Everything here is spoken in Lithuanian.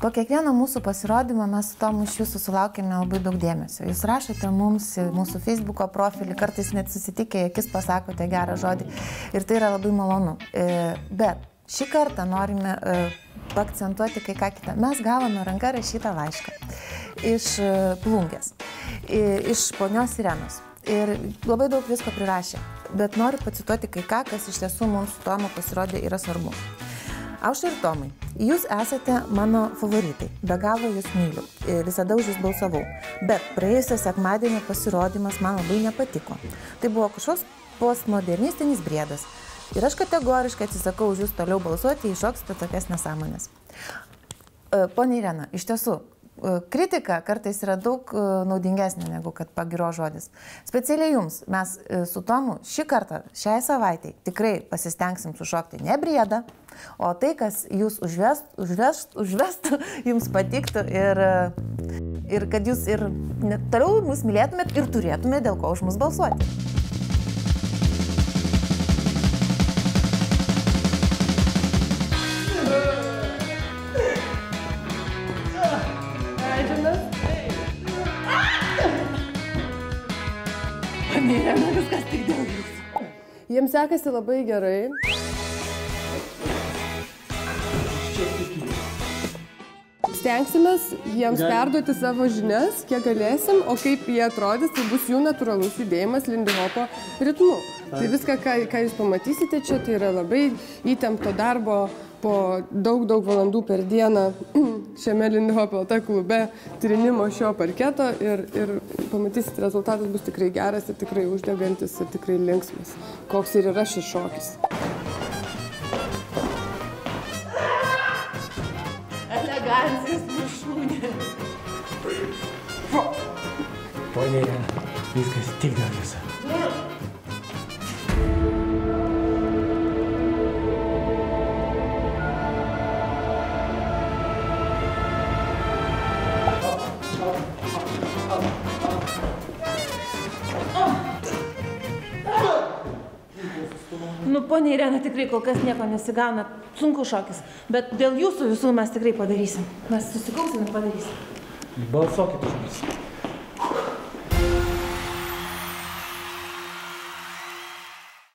Po kiekvieno mūsų pasirodymo mes su Tomu iš jūsų sulaukėme labai daug dėmesio. Jūs rašote mums mūsų Facebooko profilį, kartais net susitikę, akis pasakote gerą žodį ir tai yra labai malonu. Bet šį kartą norime paakcentuoti kai ką kitą. Mes gavome ranka rašytą laišką iš Plungės, iš ponios Irenos. Ir labai daug visko prirašė, bet noriu pacituoti kai ką, kas iš tiesų mums su Tomu pasirodė yra svarbu. Aušra ir Tomai, jūs esate mano favoritai, be galo jūs myliu, visada už jūs balsavau, bet praėjusio sekmadienio pasirodymas man labai nepatiko. Tai buvo kažkoks postmodernistinis briedas ir aš kategoriškai atsisakau už jūs toliau balsuoti, iššoksite tokias nesąmonės. Ponia Irena, iš tiesų, kritika kartais yra daug naudingesnė negu kad pagiro žodis. Specialiai jums mes su Tomu šį kartą, šiai savaitai tikrai pasistengsim sušokti ne briedą, o tai, kas jūs užvestų, jums patiktų ir kad jūs ir toliau mus mylėtumėt ir turėtumėt dėl ko už mus balsuoti. Viskas tik dėl jūsų. Jiems sekasi labai gerai. Stengsimės jiems perduoti savo žinias, kiek galėsim, o kaip jie atrodys, tai bus jų natūralus judėjimas lindihopo ritmu. Tai viską, ką jūs pamatysite čia, tai yra labai įtempto darbo po daug valandų per dieną šiame lindihopo klube trinimo šio parketo ir pamatysite, rezultatas bus tikrai geras ir tikrai uždegantis ir tikrai linksmas, koks ir yra šis šokis. Elegancijos viršūnė. Ponia Irena, viskas tik dėl jūsų. Nu, ponia Irena, tikrai kol kas nieko nesigauna, sunku šokis, bet dėl jūsų visų mes tikrai padarysim. Mes susikaupsim ir padarysim. Balsuokit už mus.